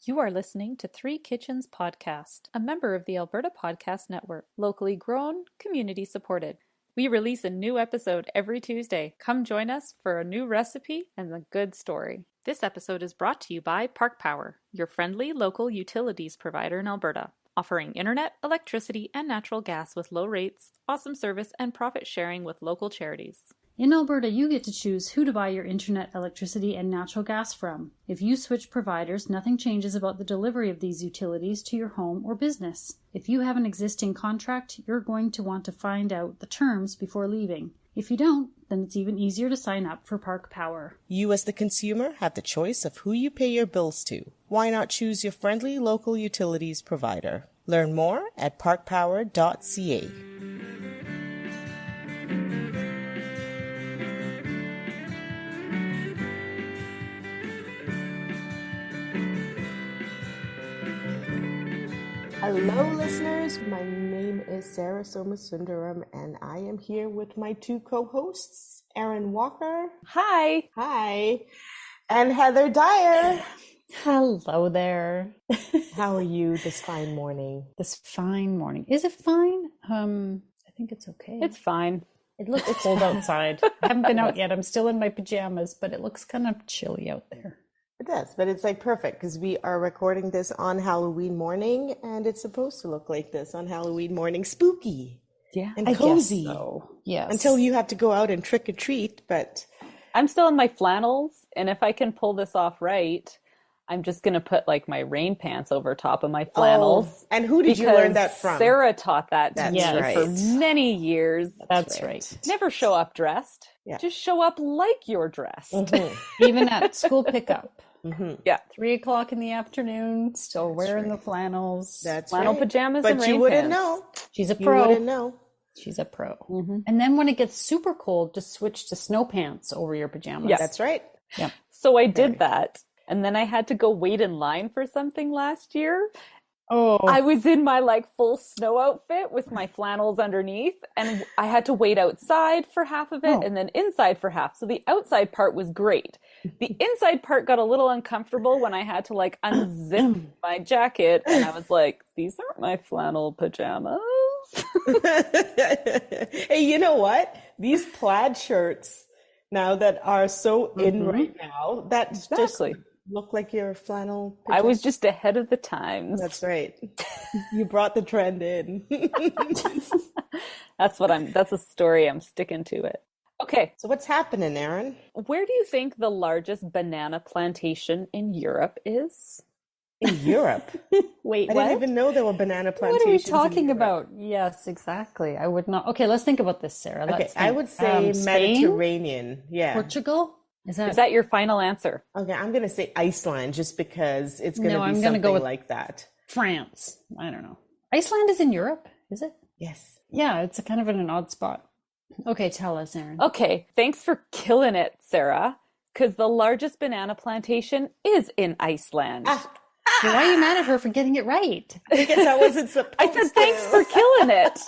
You are listening to Three Kitchens Podcast, a member of the Alberta Podcast Network, locally grown, community supported. We release a new episode every Tuesday. Come join us for a new recipe and a good story. This episode is brought to you by Park Power, your friendly local utilities provider in Alberta, offering internet, electricity, and natural gas with low rates, awesome service, and profit sharing with local charities. In Alberta, you get to choose who to buy your internet, electricity, and natural gas from. If you switch providers, nothing changes about the delivery of these utilities to your home or business. If you have an existing contract, you're going to want to find out the terms before leaving. If you don't, then it's even easier to sign up for Park Power. You as the consumer have the choice of who you pay your bills to. Why not choose your friendly local utilities provider? Learn more at parkpower.ca. Hello listeners, my name is Sarah Somasundaram and I am here with my two co-hosts, Erin Walker. Hi! Hi. And Heather Dyer. Hello there. How are you this fine morning? This fine morning. Is it fine? I think it's okay. It's fine. It looks cold outside. I haven't been out yet. I'm still in my pajamas, but it looks kind of chilly out there. It does, but it's like perfect because we are recording this on Halloween morning and it's supposed to look like this on Halloween morning. Spooky. Yeah. And cozy. I guess so. Yes. Until you have to go out and trick or treat, but I'm still in my flannels, and if I can pull this off right, I'm just going to put like my rain pants over top of my flannels. Oh, and who did you learn that from? Sarah taught that to me right. for many years. That's right. Never show up dressed. Yeah. Just show up like you're dressed. Mm-hmm. Even at school pickup. Mm-hmm. Yeah. 3 o'clock in the afternoon, still wearing the flannels. That's flannel right. pajamas But and rain you wouldn't pants. know. She's a You pro. wouldn't know. She's a pro. Mm-hmm. And then when it gets super cold, just switch to snow pants over your pajamas. Yes. That's right. Yep. So I did that. And then I had to go wait in line for something last year. Oh. I was in my like full snow outfit with my flannels underneath, and I had to wait outside for half of it and then inside for half. So the outside part was great. The inside part got a little uncomfortable when I had to like unzip my jacket, and I was like, these aren't my flannel pajamas. Hey, you know what? These plaid shirts now that are so in right now, that's Exactly. just look like your flannel I pajamas. was just ahead of the times. That's right. You brought the trend in. That's a story. I'm sticking to it. Okay. So what's happening, Erin? Where do you think the largest banana plantation in Europe is? In Europe? Wait, I what? didn't even know there were banana What are plantations. we talking in Europe. about? Yes, exactly. I would not. Okay, let's think about this, Sarah. Okay, Let's I think. would say Spain? Mediterranean. Yeah. Portugal? Is Is that your final answer? Okay, I'm going to say Iceland just because it's going No, to I'm be gonna something go with- like that. France? I don't know. Iceland is in Europe, is it? Yes. Yeah, it's kind of in an odd spot. Okay, tell us, Erin. Okay, thanks for killing it, Sarah, because the largest banana plantation is in Iceland. Why are you mad at her for getting it right? I guess I wasn't supposed I said to. thanks for killing it.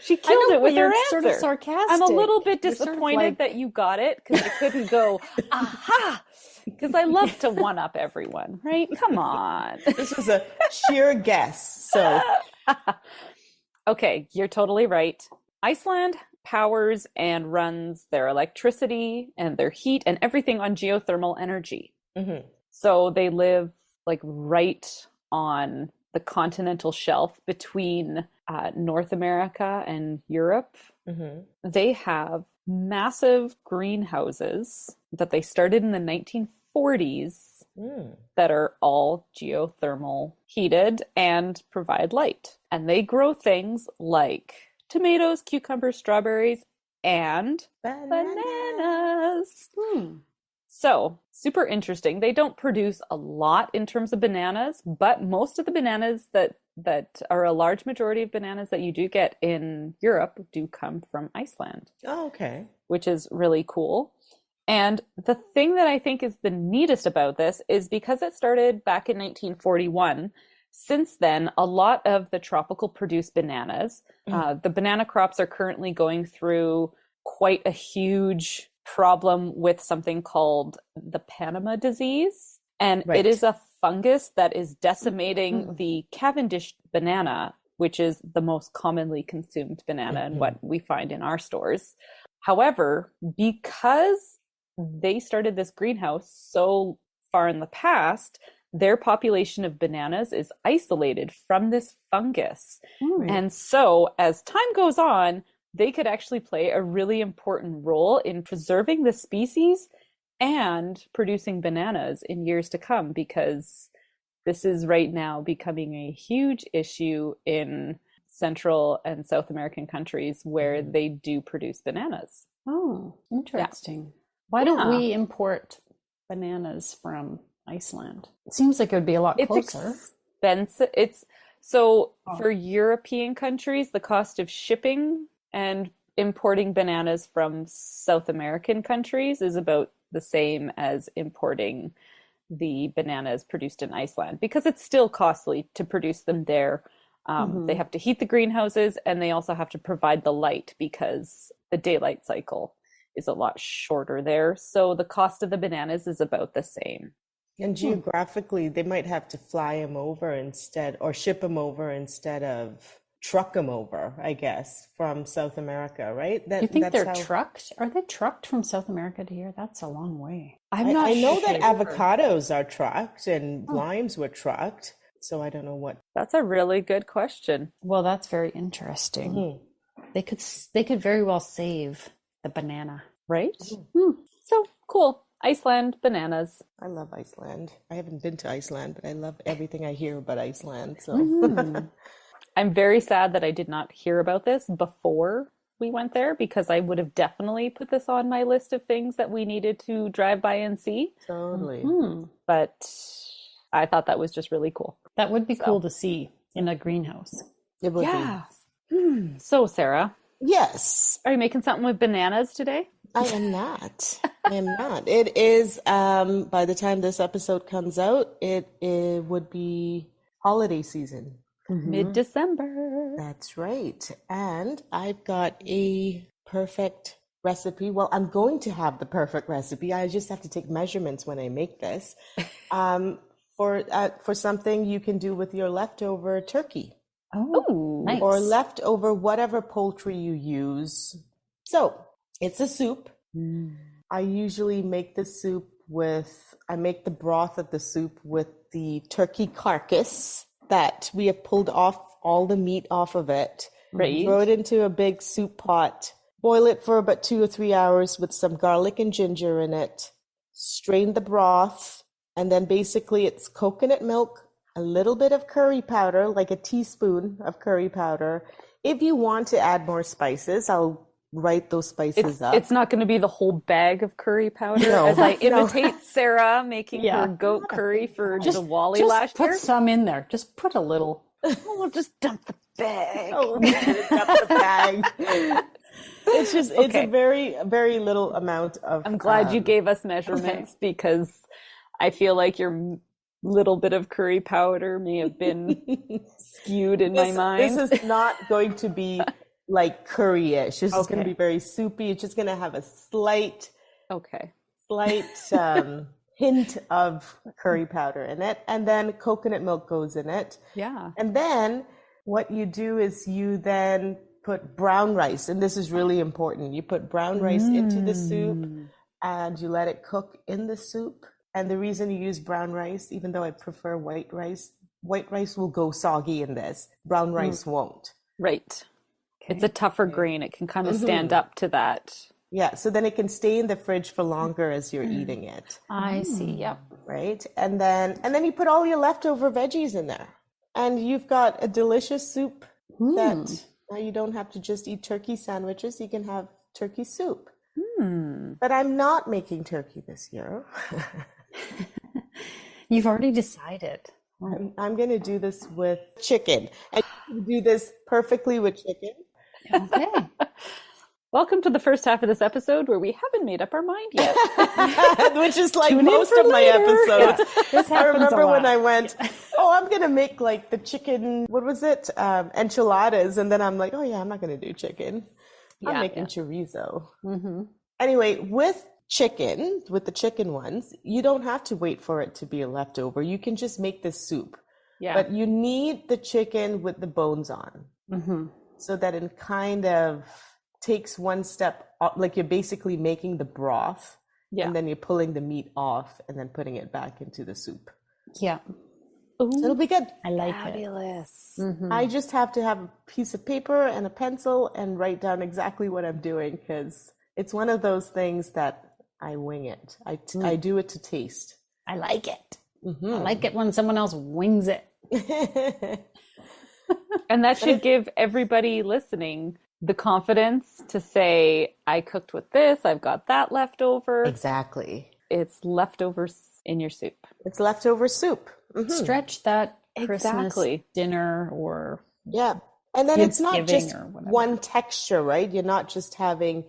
She killed it with her answer. Sort of sarcastic. I'm a little bit You're sort of disappointed like- that you got it because I couldn't go, aha, because I love to one-up everyone, right? Come on. This was a sheer guess. So Okay, you're totally right. Iceland powers and runs their electricity and their heat and everything on geothermal energy. mhm. So they live like right on the continental shelf between North America and Europe. Mhm. They have massive greenhouses that they started in the 1940s Mm. that are all geothermal heated and provide light. And they grow things like tomatoes, cucumbers, strawberries, and bananas. So, super interesting. They don't produce a lot in terms of bananas, but most of the bananas that are a large majority of bananas that you do get in Europe do come from Iceland, Oh, okay. which is really cool. And the thing that I think is the neatest about this is because it started back in 1941, since then, a lot of the tropical produced bananas, the banana crops are currently going through quite a huge problem with something called the Panama disease. And Right. it is a fungus that is decimating the Cavendish banana, which is the most commonly consumed banana and what we find in our stores. However, because they started this greenhouse so far in the past, their population of bananas is isolated from this fungus. And so as time goes on, they could actually play a really important role in preserving the species and producing bananas in years to come, because this is right now becoming a huge issue in Central and South American countries where they do produce bananas. Oh, interesting. Why don't we import bananas from Iceland? It seems like it would be a lot closer. It's expensive. For European countries, the cost of shipping and importing bananas from South American countries is about the same as importing the bananas produced in Iceland, because it's still costly to produce them there. They have to heat the greenhouses, and they also have to provide the light because the daylight cycle is a lot shorter there. So the cost of the bananas is about the same. And geographically, they might have to fly them over instead, or ship them over instead of truck them over, I guess, from South America, right? You think they're trucked? Are they trucked from South America to here? That's a long way. I know that avocados are trucked and limes were trucked. So I don't know what. That's a really good question. Well, that's very interesting. They could very well save the banana, right? So cool. Iceland bananas. I love Iceland. I haven't been to Iceland, but I love everything I hear about Iceland. So I'm very sad that I did not hear about this before we went there, because I would have definitely put this on my list of things that we needed to drive by and see. Totally. But I thought that was just really cool. That would be cool to see in a greenhouse. It would be. So, Sarah. Yes. Are you making something with bananas today? I am not. It is, by the time this episode comes out, it would be holiday season. Mid-December. That's right. And I've got a perfect recipe. Well, I'm going to have the perfect recipe. I just have to take measurements when I make this. For something you can do with your leftover turkey. Oh, nice. Or leftover whatever poultry you use. So it's a soup. I usually make the soup I make the broth of the soup with the turkey carcass that we have pulled off all the meat off of it. Right. Throw it into a big soup pot. Boil it for about 2 or 3 hours with some garlic and ginger in it. Strain the broth. And then basically it's coconut milk, a little bit of curry powder, like a teaspoon of curry powder. If you want to add more spices, I'll write those spices up. It's not going to be the whole bag of curry powder as I imitate Sarah making her goat curry for the Wally last year. Put some in there. Just put a little. We'll just dump the bag. Dump the bag. It's a very, very little amount of. I'm glad you gave us measurements because I feel like your little bit of curry powder may have been skewed in my mind. This is not going to be like curry-ish. This is going to be very soupy. It's just going to have a slight hint of curry powder in it. And then coconut milk goes in it. Yeah. And then what you do is you then put brown rice. And this is really important. You put brown rice into the soup and you let it cook in the soup. And the reason you use brown rice, even though I prefer white rice will go soggy in this. Brown rice won't. Right. It's a tougher grain. It can kind of stand up to that. Yeah, so then it can stay in the fridge for longer as you're eating it. I see. Yep. Right? And then you put all your leftover veggies in there. And you've got a delicious soup that now you don't have to just eat turkey sandwiches. You can have turkey soup. But I'm not making turkey this year. You've already decided. I'm going to do this with chicken. And you do this perfectly with chicken. Okay. Welcome to the first half of this episode where we haven't made up our mind yet. Which is like most of my episodes. Yeah. I remember when I went, I'm going to make like the chicken, what was it? Enchiladas. And then I'm like, I'm not going to do chicken. I'm making chorizo. Anyway, with chicken, with the chicken ones, you don't have to wait for it to be a leftover. You can just make this soup. Yeah. But you need the chicken with the bones on, so that it kind of takes one step, like you're basically making the broth, and then you're pulling the meat off and then putting it back into the soup. Yeah. So it'll be good. I like Fabulous. I just have to have a piece of paper and a pencil and write down exactly what I'm doing, because it's one of those things that I wing it. I do it to taste. I like it. I like it when someone else wings it. And that should give everybody listening the confidence to say, I cooked with this, I've got that left over. Exactly. It's leftovers in your soup. It's leftover soup. Stretch that Christmas Exactly. dinner or And then it's not Thanksgiving just or whatever. one texture, right? You're not just having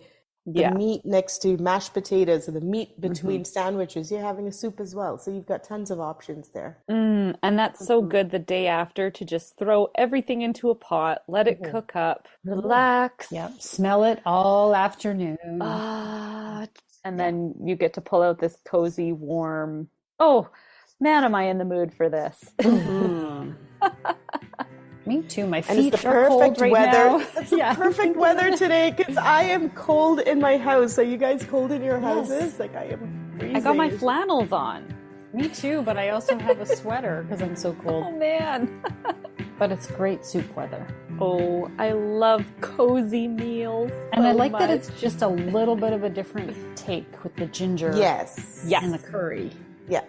the meat next to mashed potatoes or the meat between sandwiches. You're having a soup as well. So you've got tons of options there. And that's so good the day after to just throw everything into a pot, let it cook up, relax. Yep. Smell it all afternoon. And then you get to pull out this cozy, warm, oh, man, am I in the mood for this? Me too. My And feet it's the are cold perfect right weather. now. It's the perfect weather today, because I am cold in my house. Are you guys cold in your houses? Like, I am freezing. I got my flannels on. Me too, but I also have a sweater because I'm so cold. Oh, man. But it's great soup weather. Oh, I love cozy meals. And I so like that much. it's just a little bit of a different take with the ginger Yes. and the curry. Yeah.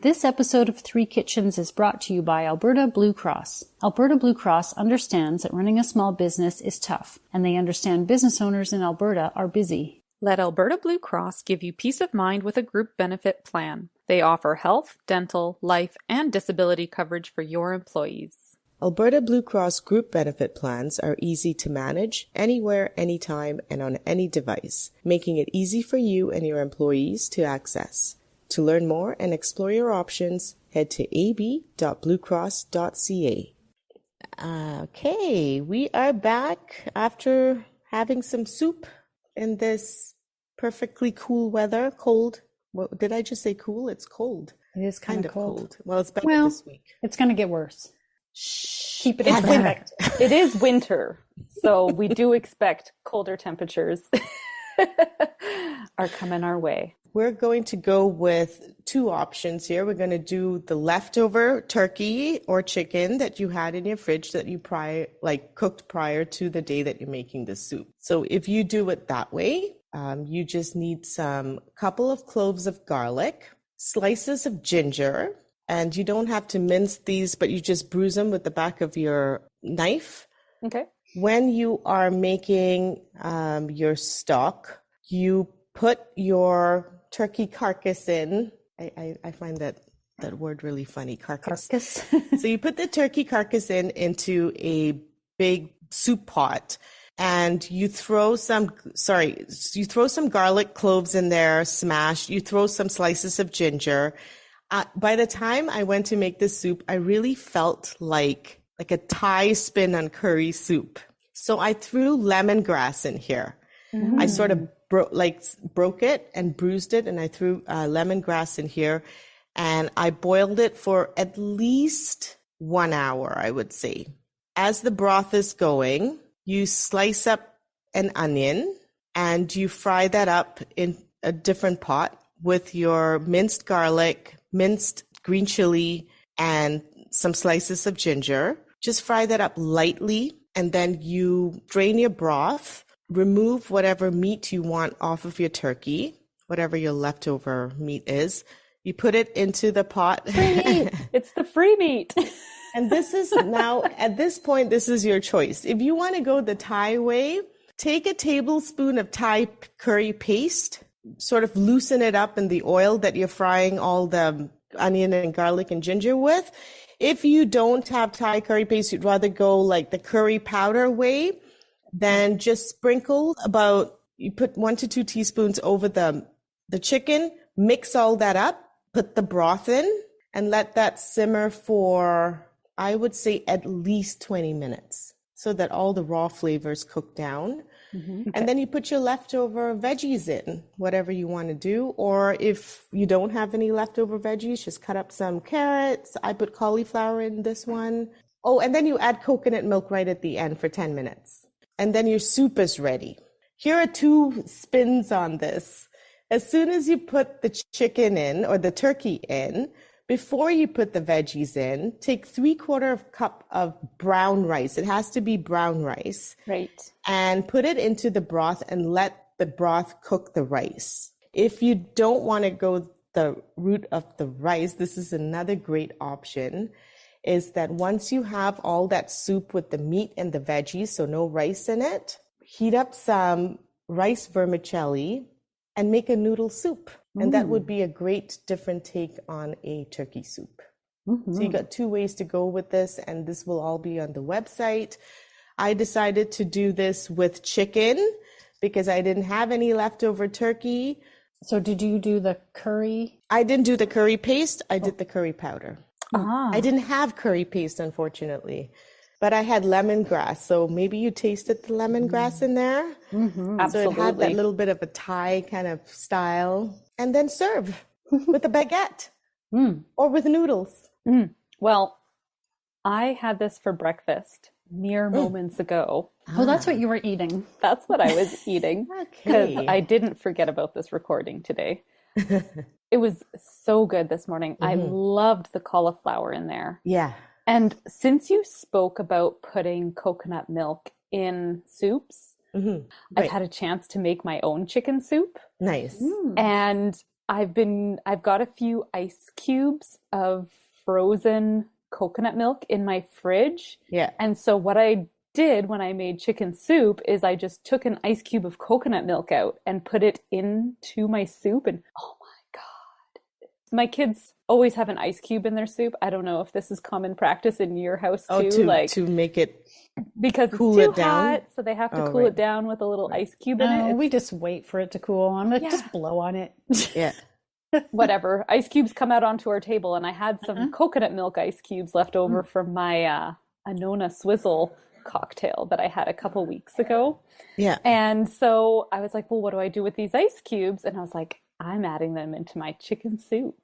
This episode of Three Kitchens is brought to you by Alberta Blue Cross. Alberta Blue Cross understands that running a small business is tough, and they understand business owners in Alberta are busy. Let Alberta Blue Cross give you peace of mind with a group benefit plan. They offer health, dental, life, and disability coverage for your employees. Alberta Blue Cross group benefit plans are easy to manage, anywhere, anytime, and on any device, making it easy for you and your employees to access. To learn more and explore your options, head to ab.bluecross.ca. Okay, we are back after having some soup in this perfectly cool weather. Cold. What, did I just say cool? It's cold. It is Kind of cold. Well, it's better Well, this week. it's going to get worse. Keep it in It's perspective. It is winter, so we do expect colder temperatures are coming our way. We're going to go with two options here. We're going to do the leftover turkey or chicken that you had in your fridge that you cooked prior to the day that you're making the soup. So if you do it that way, you just need some couple of cloves of garlic, slices of ginger, and you don't have to mince these, but you just bruise them with the back of your knife. Okay. When you are making your stock, you put your turkey carcass in. I find that word really funny, carcass. So you put the turkey carcass into a big soup pot, and you throw some garlic cloves in there, smashed. You throw some slices of ginger. By the time I went to make this soup, I really felt like a Thai spin on curry soup. So I threw lemongrass in here. I sort of broke it and bruised it, and I threw lemongrass in here, and I boiled it for at least 1 hour, I would say. As the broth is going, you slice up an onion and you fry that up in a different pot with your minced garlic, minced green chili, and some slices of ginger. Just fry that up lightly, and then you drain your broth. Remove whatever meat you want off of your turkey, whatever your leftover meat is. You put it into the pot. Free meat. It's the free meat. And this is now, at this point, this is your choice. If you want to go the Thai way, take a tablespoon of Thai curry paste, sort of loosen it up in the oil that you're frying all the onion and garlic and ginger with. If you don't have Thai curry paste, you'd rather go like the curry powder way, then just sprinkle you put 1 to 2 teaspoons over the chicken, mix all that up, put the broth in, and let that simmer for, I would say, at least 20 minutes so that all the raw flavors cook down. And then you put your leftover veggies in, whatever you want to do. Or if you don't have any leftover veggies, just cut up some carrots. I put cauliflower in this one. Oh, and then you add coconut milk right at the end for 10 minutes. And then your soup is ready. Here are 2 spins on this. As soon as you put the chicken in or the turkey in, before you put the veggies in, take 3/4 cup of brown rice. It has to be brown rice. Right. And put it into the broth and let the broth cook the rice. If you don't want to go the route of the rice, this is another great option, is that once you have all that soup with the meat and the veggies, so no rice in it, heat up some rice vermicelli and make a noodle soup. And that would be a great different take on a turkey soup. So you got 2 ways to go with this, and this will all be on the website. I decided to do this with chicken because I didn't have any leftover turkey. So did you do the curry? I didn't do the curry paste. I did the curry powder. I didn't have curry paste, unfortunately, but I had lemongrass. So maybe you tasted the lemongrass in there. Absolutely. So it had that little bit of a Thai kind of style. And then serve with a baguette or with noodles. Well, I had this for breakfast mere moments ago. Oh, that's what you were eating. That's what I was eating because I didn't forget about this recording today. It was so good this morning. I loved the cauliflower in there. Yeah. And since you spoke about putting coconut milk in soups, I've had a chance to make my own chicken soup. Nice. And I've got a few ice cubes of frozen coconut milk in my fridge. Yeah. And so what I did when I made chicken soup is I just took an ice cube of coconut milk out and put it into my soup, and oh my God. My kids always have an ice cube in their soup. I don't know if this is common practice in your house too. To make it because cool it's too it down? hot, so they have to cool it down with a little ice cube in it. We just wait for it to cool. I'm like, just blow on it. Yeah. Whatever. Ice cubes come out onto our table, and I had some coconut milk ice cubes left over from my Anona Swizzle cocktail that I had a couple weeks ago. Yeah. And so I was like, well, what do I do with these ice cubes? And I was like, I'm adding them into my chicken soup.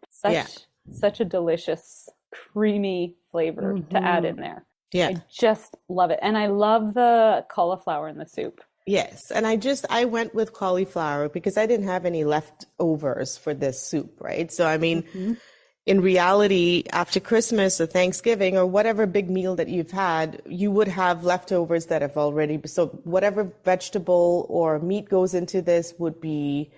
Such a delicious, creamy flavor to add in there. Yeah. I just love it. And I love the cauliflower in the soup. Yes. And I went with cauliflower because I didn't have any leftovers for this soup, right? So, I mean, in reality, after Christmas or Thanksgiving or whatever big meal that you've had, you would have leftovers that have already, so whatever vegetable or meat goes into this would be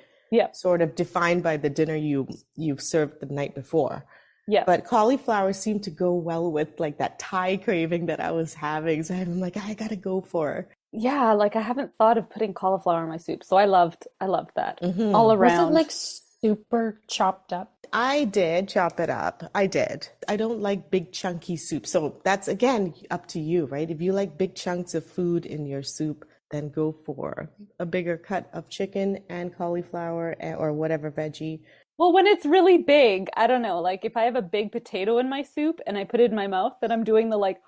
sort of defined by the dinner you've served the night before. Yeah. But cauliflower seemed to go well with like that Thai craving that I was having. So I'm like, I gotta go for. Yeah, like I haven't thought of putting cauliflower in my soup. So I loved that all around. Was it like super chopped up? I did chop it up. I did. I don't like big chunky soup. So that's again up to you, right? If you like big chunks of food in your soup, then go for a bigger cut of chicken and cauliflower or whatever veggie. Well, when it's really big, I don't know, like if I have a big potato in my soup and I put it in my mouth, then I'm doing the like,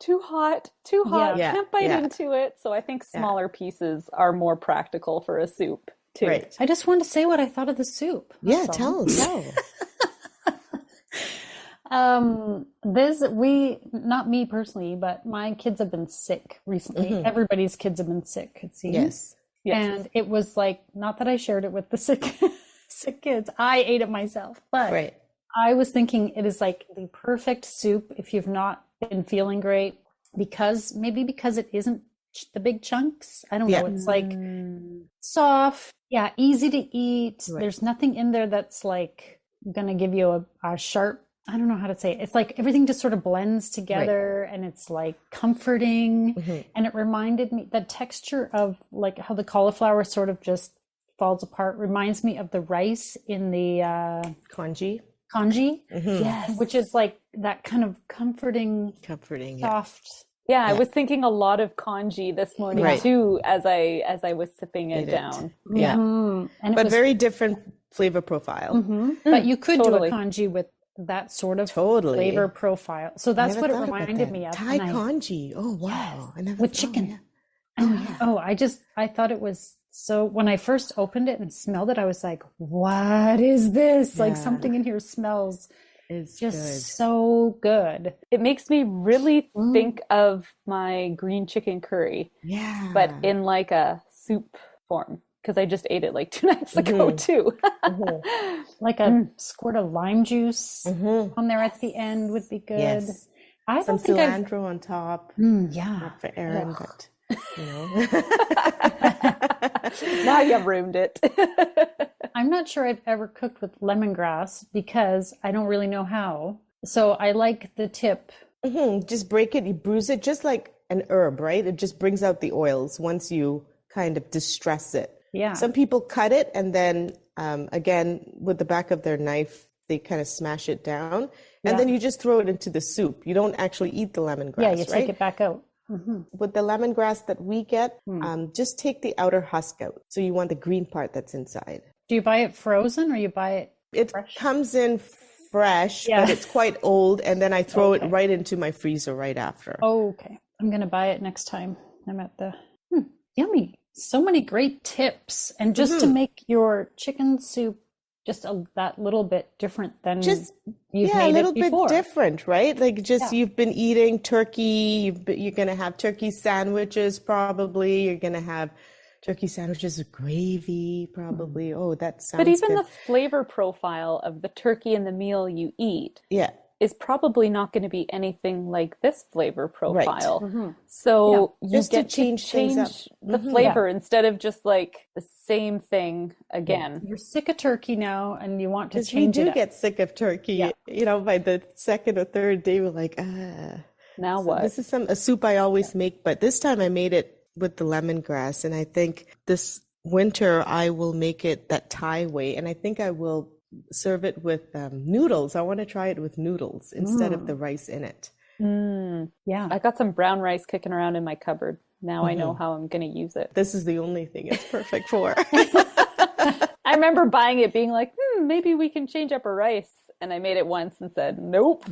too hot, can't bite into it. So I think smaller pieces are more practical for a soup too. Right. I just wanted to say what I thought of the soup. Tell. Not me personally, but my kids have been sick recently. Everybody's kids have been sick, it seems. Yes. And it was like, not that I shared it with the sick kids. I ate it myself, but I was thinking it is like the perfect soup if you've not been feeling great, because it isn't the big chunks. I don't know. It's like soft, easy to eat. Right. There's nothing in there that's like going to give you a sharp, I don't know how to say it. It's like everything just sort of blends together and it's like comforting. And it reminded me, the texture of like how the cauliflower sort of just falls apart reminds me of the rice in the congee. Yes. Which is like that kind of comforting, soft. Yeah, I was thinking a lot of congee this morning too, as I was sipping it down. Yeah, and but very different flavor profile. But you could do a congee with that sort of flavor profile. So that's what it reminded me of. Thai congee. Oh wow! Yes. With chicken. Oh, I thought it was so when I first opened it and smelled it, I was like, what is this? Like Yeah, something in here smells it's good. just so good. It makes me really Mm. think of my green chicken curry, but Yeah. in like a soup form because I just ate it like 2 nights ago Mm-hmm. too. Mm-hmm. Like a Mm, squirt of lime juice Mm-hmm. on there at the end yes. would be good. Yes. I Some don't think I've, cilantro on top. yeah. Not for Aaron, Ugh. but you know. Now you've ruined it. I'm not sure I've ever cooked with lemongrass because I don't really know how. So I like the tip. Just break it, you bruise it just like an herb, right? It just brings out the oils once you kind of distress it. Yeah. Some people cut it and then again with the back of their knife, they kind of smash it down and Yeah. then you just throw it into the soup. You don't actually eat the Yeah, you lemongrass, take right? it back out. Hmm. With the lemongrass that we get, Hmm. just take the outer husk out. So you want the green part that's inside. Do you buy it frozen or you buy it It fresh? comes in fresh, but Yeah. it's quite old, and then I throw it Okay. right into my freezer right after. Okay. I'm gonna buy it next time I'm at the. Yummy. So many great tips. And just to hmm make your chicken soup just that little bit different than Just, you've yeah, a made it little bit before. different, right? Like just Yeah. you've been eating turkey, you're gonna have turkey sandwiches probably. You're gonna have turkey sandwiches with gravy Hmm. probably. Oh, that But sounds even good. the flavor profile of the turkey and the meal you eat Yeah, is probably not going to be anything like this flavor right. profile. Hmm. Yeah. So you Just to get to change things up. change the Hmm Yeah. flavor instead of just like the same thing Yeah. again. You're sick of turkey now and you want to Because we change it do up. get sick of Yeah. turkey, by the second or third day, we're like, ah. Now So what? this is a soup I always make, but this time I made it with the lemongrass, and I think this winter I will make it that Thai way, and I think I will serve it with noodles. I want to try it with noodles instead of the Mm. rice in it. Mm. Yeah. I got some brown rice kicking around in my cupboard. Now I know hmm how I'm going to use it. This is the only thing it's perfect for. I remember buying it being like, maybe we can change up a rice. And I made it once and said, nope.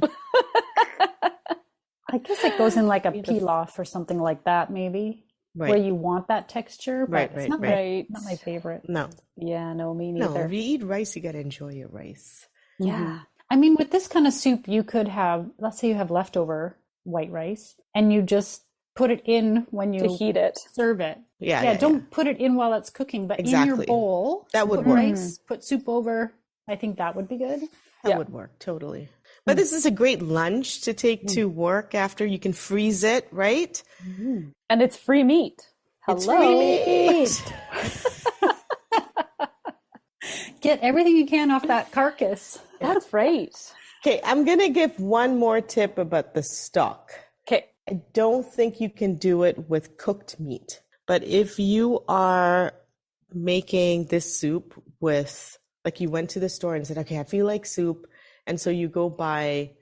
I guess it goes in like a Need a f- pilaf or something like that, maybe, where Right, you want that texture, but right, it's right, not right. Right. not my favorite. No, Yeah, no, me no. If neither. you eat rice, you gotta enjoy your rice. Hmm. Yeah. I mean, with this kind of soup, you could have, let's say you have leftover white rice, and you just put it in when To you heat it. serve it. Yeah, Yeah, yeah, yeah. don't put it in while it's cooking, but in your Exactly. bowl, That would put work. rice, put soup over. I think that would be good. That Yeah. would work totally. But this is a great lunch to take Mm. to work after. You can freeze it, right? Mm. And it's free meat. It's free Hello. meat. Get everything you can off that carcass. That's right. Okay, I'm gonna give one more tip about the stock. Okay. I don't think you can do it with cooked meat. But if you are making this soup with, like you went to the store and said, okay, I feel like soup. And so you go buy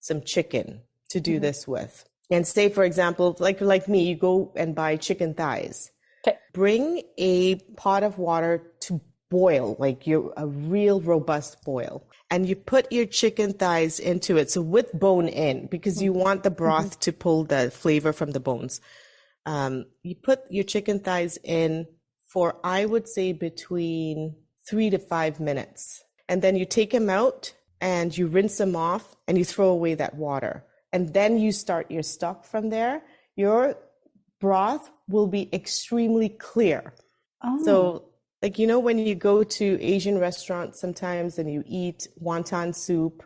some chicken to do Mhm. this with. And say, for example, like me, you go and buy chicken thighs. Okay. Bring a pot of water to boil, like a real robust boil. And you put your chicken thighs into it. So with bone in, because you want the broth to pull the flavor from the bones. You put your chicken thighs in for, I would say, between 3 to 5 minutes. And then you take them out and you rinse them off and you throw away that water. And then you start your stock from there. Your broth will be extremely clear. Oh, So, like, when you go to Asian restaurants sometimes and you eat wonton soup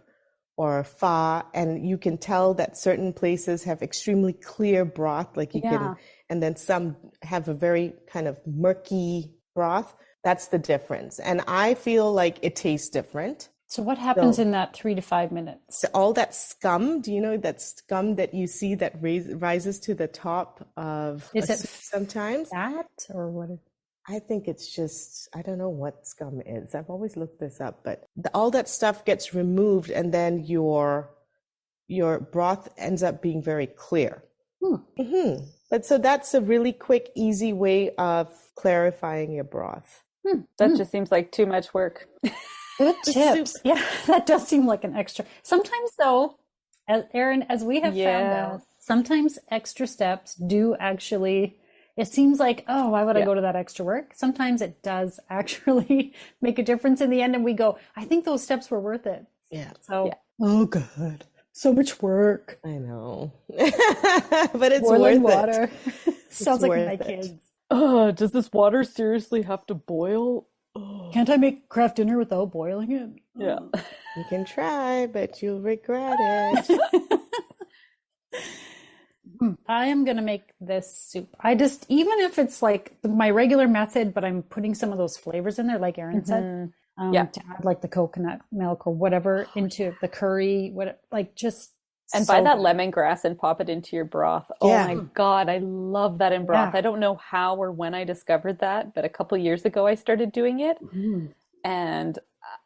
or pho, and you can tell that certain places have extremely clear broth, like you can, Yeah. and then some have a very kind of murky broth. That's the difference. And I feel like it tastes different. so what happens So, in that 3 to 5 minutes? so all that scum, do you know that scum that you see that rises to the top of a Is it soup sometimes? fat or what? I think it's just, I don't know what scum is. I've always looked this up, but all that stuff gets removed and then your broth ends up being very clear. Hmm. But so that's a really quick, easy way of clarifying your broth. That just seems like too much work. Good The tips. soup. Yeah, that does seem like an extra. Sometimes, though, as Erin, as we have found out, Yes. sometimes extra steps do actually It seems like, oh, why would I Yeah. go to that extra work? Sometimes it does actually make a difference in the end. And we go, I think those steps were worth it. Yeah, So, Yeah. oh, good. So much work. I know. But it's Boiling worth water. Sounds like worth my it. kids. Does this water seriously have to boil? Oh. Can't I make craft dinner without boiling it? Yeah. You can try, but you'll regret it. I am going to make this soup. Even if it's like my regular method, but I'm putting some of those flavors in there, like Erin said, Yeah. to add like the coconut milk or whatever into the curry, And so buy that good. lemongrass and pop it into your broth. Oh Yeah. my God, I love that in broth. Yeah. I don't know how or when I discovered that, but a couple years ago I started doing it. And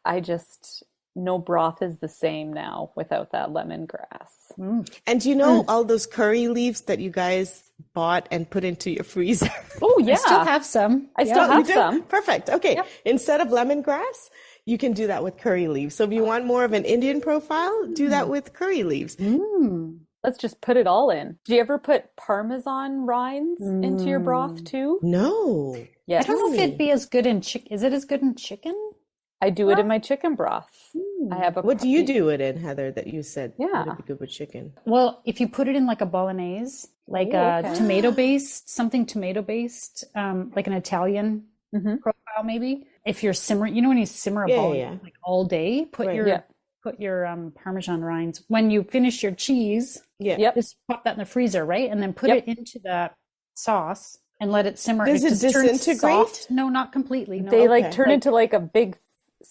I just, no broth is the same now without that lemongrass. And you know all those curry leaves that you guys bought and put into your freezer? Oh yeah. I still have some. I still You have do? some. Perfect. Okay. Yep. Instead of lemongrass, you can do that with curry leaves. So if you want more of an Indian profile, do that with curry leaves. Let's just put it all in. Do you ever put Parmesan rinds into your broth too? No. I Yes. don't know if it'd be as good in chicken. Is it as good in chicken? I do it in my chicken broth. I have a What do you do it in, Heather, that you said Yeah. would be good with chicken? Well, if you put it in like a bolognese, like okay. something tomato based, like an Italian profile maybe. If you're simmering, when you simmer a Yeah, bolognese yeah. like all day, put Right. your Yeah. Parmesan rinds. When you finish your cheese, Yeah. Yep. just pop that in the freezer, right? And then put Yep. it into the sauce and let it simmer. Does it just turns disintegrate? soft. No, not completely. No. They like Okay. turn into like a big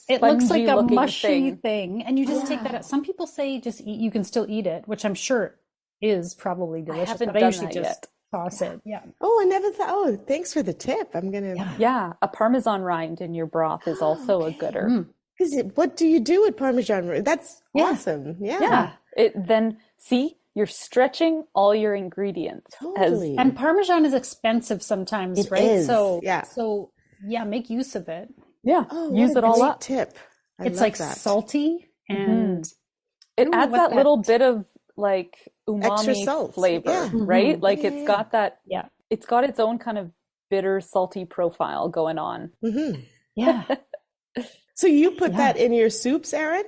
It looks like a spongy-looking mushy thing. thing, and you just take that out. Some people say just eat, you can still eat it, which I'm sure is probably delicious, haven't but I done usually that just yet. toss it. Yeah. Oh, I never thought. Oh, thanks for the tip. I'm going to. Yeah, a Parmesan rind in your broth is also a gooder. What do you do with Parmesan? That's Yeah. awesome. Yeah. Yeah. Then see, you're stretching all your ingredients. Totally. And Parmesan is expensive sometimes, It right? is, So yeah. make use of it. Yeah, Oh, use what it a all great up. tip. I It's love like that. salty and It don't know adds what that that- little bit of like Extra umami salt. flavor, Yeah. right? Like Yeah, it's yeah, got that, yeah. it's got its own kind of bitter, salty profile going on. Yeah. So you put that in your soups, Erin?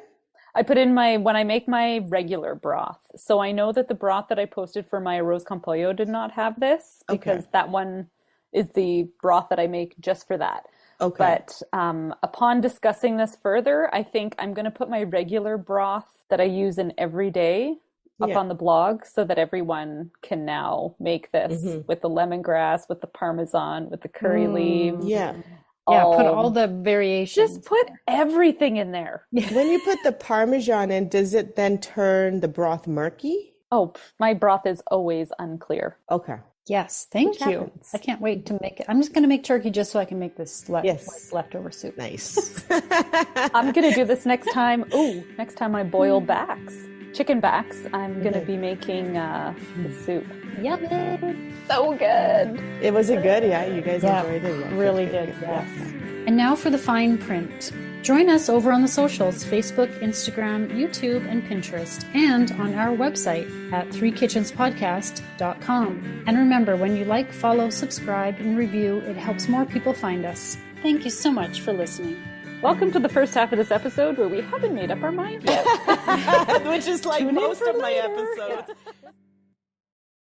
I put in when I make my regular broth. So I know that the broth that I posted for my arroz con pollo did not have this because that one is the broth that I make just for that. Okay. But upon discussing this further, I think I'm going to put my regular broth that I use in every day up on the blog so that everyone can now make this with the lemongrass, with the Parmesan, with the curry leaves. Yeah. Yeah, put all the variations. Just put everything in there. When you put the Parmesan in, does it then turn the broth murky? Oh, my broth is always unclear. Okay. Yes, thank you. happens. I can't wait to make it. I'm just going to make turkey just so I can make this Yes. leftover soup. Nice. I'm going to do this next time. Oh, next time I boil backs, chicken backs, I'm going to be making the soup. Yummy. So good. Was it good? Yeah, you guys enjoyed it? Yeah, Really good, did, good. yes. And now for the fine print. Join us over on the socials, Facebook, Instagram, YouTube, and Pinterest, and on our website at threekitchenspodcast.com. And remember, when you like, follow, subscribe, and review, it helps more people find us. Thank you so much for listening. Welcome to the first half of this episode where we haven't made up our mind yet. Which is like Tune in most for of my later. episodes. Yeah.